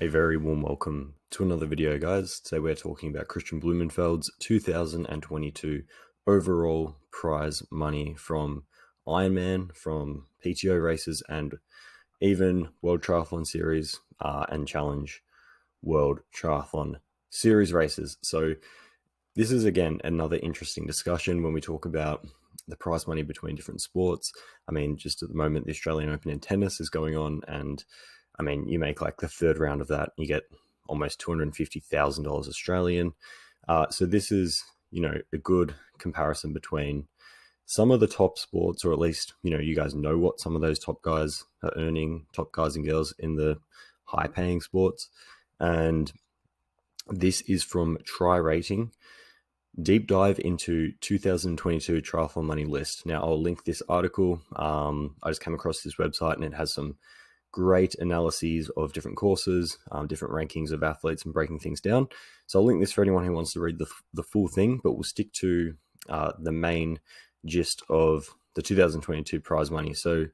A very warm welcome to another video, guys. Today we're talking about Kristian Blummenfelt's 2022 overall prize money from Ironman, from PTO races, and even World Triathlon Series and Challenge World Triathlon Series races. So this is, again, another interesting discussion when we talk about the prize money between different sports. I mean, just at the moment, the Australian Open in tennis is going on, and I mean, you make like the third round of that, you get almost $250,000 Australian. So this is, a good comparison between some of the top sports, or at least, you guys know what some of those top guys are earning, top guys and girls in the high paying sports. And this is from Tri Rating. Deep dive into 2022 triathlon money list. Now, I'll link this article. I just came across this website and it has some great analyses of different courses, different rankings of athletes, and breaking things down. So I'll link this for anyone who wants to read the full thing, but we'll stick to the main gist of the 2022 prize money. So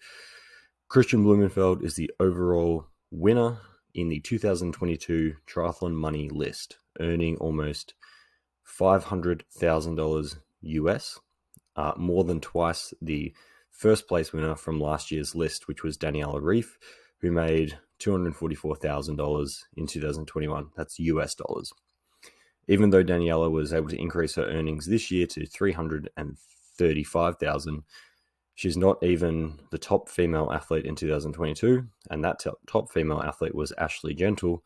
Kristian Blummenfelt is the overall winner in the 2022 triathlon money list, earning almost $500,000 US, more than twice the first place winner from last year's list, which was Daniela Ryf, who made $244,000 in 2021. That's US dollars. Even though Daniela was able to increase her earnings this year to $335,000, she's not even the top female athlete in 2022. And that top female athlete was Ashleigh Gentle,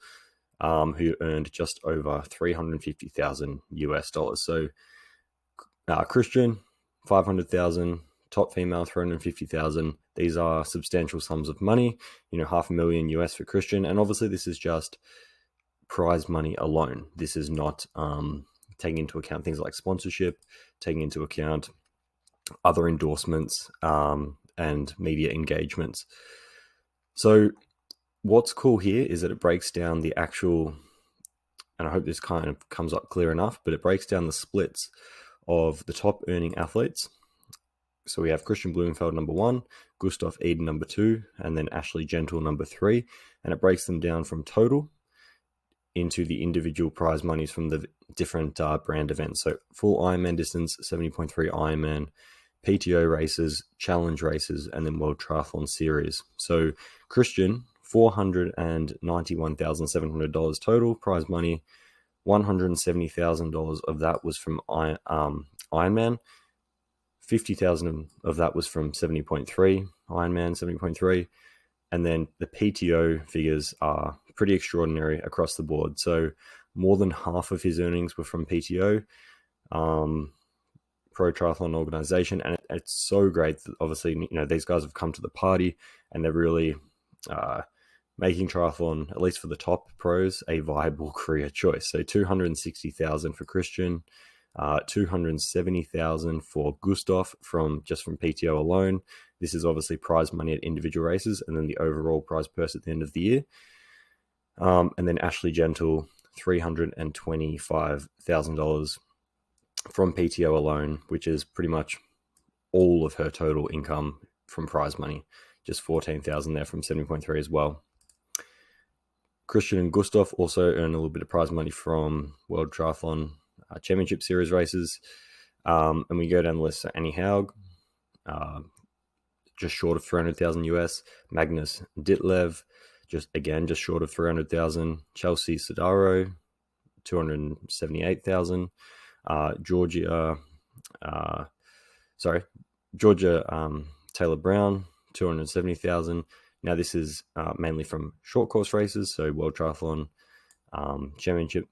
who earned just over $350,000 US dollars. So Kristian, $500,000. Top female, $350,000. These are substantial sums of money, $500,000 US for Kristian. And obviously this is just prize money alone. This is not taking into account things like sponsorship, taking into account other endorsements and media engagements. So what's cool here is that it breaks down the actual, and I hope this kind of comes up clear enough, but it breaks down the splits of the top earning athletes. So we have Kristian Blummenfelt number 1, GUSTAV IDEN number 2, and then Ashleigh Gentle number 3. And it breaks them down from total into the individual prize monies from the different brand events. So full Ironman distance, 70.3 Ironman, PTO races, challenge races, and then World Triathlon Series. So Kristian, $491,700 total prize money. $170,000 of that was from Ironman. 50,000 of that was from 70.3 Ironman 70.3, and then the PTO figures are pretty extraordinary across the board. So more than half of his earnings were from PTO, Pro Triathlon Organization, and it's so great that obviously these guys have come to the party and they're really making triathlon, at least for the top pros, a viable career choice. So $260,000 for Kristian. $270,000 for GUSTAV from PTO alone. This is obviously prize money at individual races, and then the overall prize purse at the end of the year. And then Ashleigh Gentle, $325,000 from PTO alone, which is pretty much all of her total income from prize money. Just $14,000 there from 70.3 as well. Kristian and GUSTAV also earn a little bit of prize money from World Triathlon Championship Series races. And we go down the list. So Annie Haug, just short of 300,000 US. Magnus Ditlev, just short of 300,000. Chelsea Sodaro, 278,000. Georgia Taylor Brown, 270,000. Now this is mainly from short course races, so World Triathlon Championship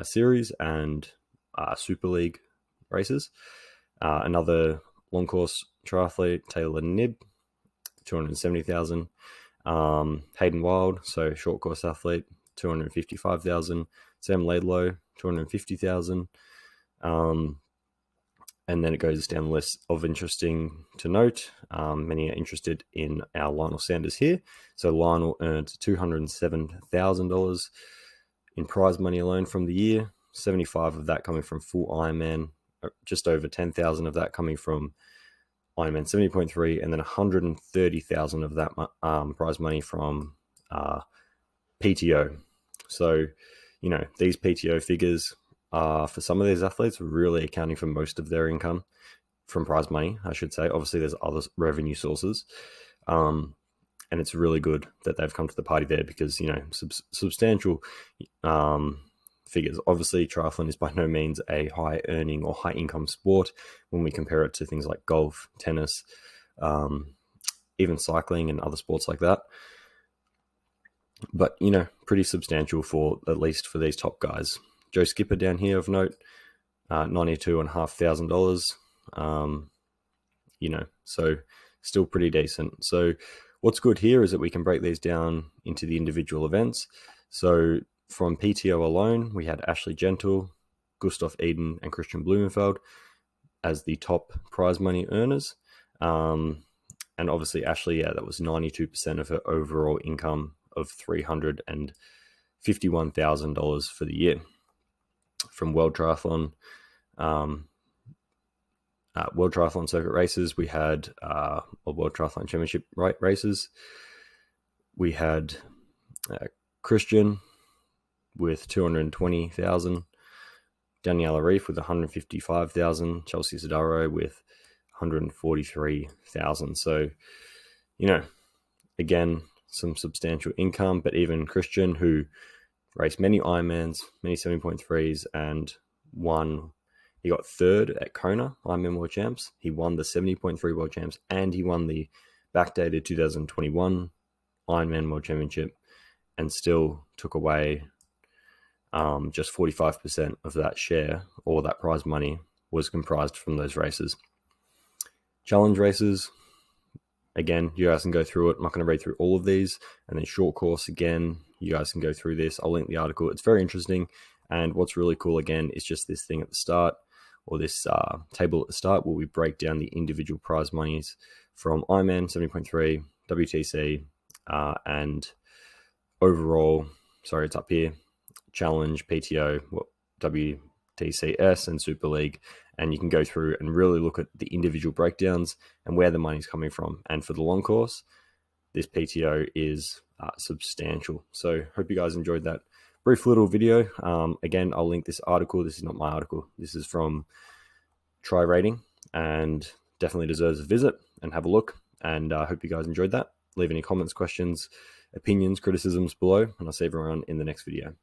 Series and Superleague races. Another long course triathlete, Taylor Nibb, 270,000. Hayden Wild, so short course athlete, 255,000. Sam Laidlow, 250,000. And then it goes down the list of interesting to note. Many are interested in our Lionel Sanders here. So Lionel earned $207,000 in prize money alone from the year. 75 of that coming from full Ironman, just over 10,000 of that coming from Ironman 70.3, and then 130,000 of that prize money from PTO. So, you know, these PTO figures are, for some of these athletes, really accounting for most of their income from prize money, I should say. Obviously, there's other revenue sources. And it's really good that they've come to the party there because, you know, substantial figures. Obviously, triathlon is by no means a high earning or high income sport when we compare it to things like golf, tennis, even cycling and other sports like that. But, you know, pretty substantial for, at least for these top guys. Joe Skipper down here of note, $92,500. You know, so still pretty decent. So what's good here is that we can break these down into the individual events. So from PTO alone, we had Ashleigh Gentle, GUSTAV, IDEN, and Kristian Blummenfelt as the top prize money earners. And obviously Ashleigh, yeah, that was 92% of her overall income of $351,000 for the year. From World Triathlon Circuit races, we had World Triathlon Championship races. We had Kristian with $220,000, Daniela Reef with $155,000, Chelsea Sodaro with $143,000. So, you know, again, some substantial income. But even Kristian, who raced many Ironmans, many 7.3s, and won. He got third at KONA Ironman World Champs. He won the 70.3 World Champs, and he won the backdated 2021 Ironman World Championship, and still took away just 45% of that share, or that prize money was comprised from those races. Challenge races, again, you guys can go through it. I'm not going to read through all of these. And then short course, again, you guys can go through this. I'll link the article. It's very interesting. And what's really cool, again, is just this thing at the start, or this table at the start, where we break down the individual prize monies from Ironman 70.3, WTC, and overall, sorry, it's up here, Challenge, PTO, WTCS, and Superleague. And you can go through and really look at the individual breakdowns and where the money's coming from. And for the long course, this PTO is substantial. So hope you guys enjoyed that brief little video. Again, I'll link this article. This is not my article. This is from Tri Rating, and definitely deserves a visit and have a look. And I hope you guys enjoyed that. Leave any comments, questions, opinions, criticisms below, and I'll see everyone in the next video.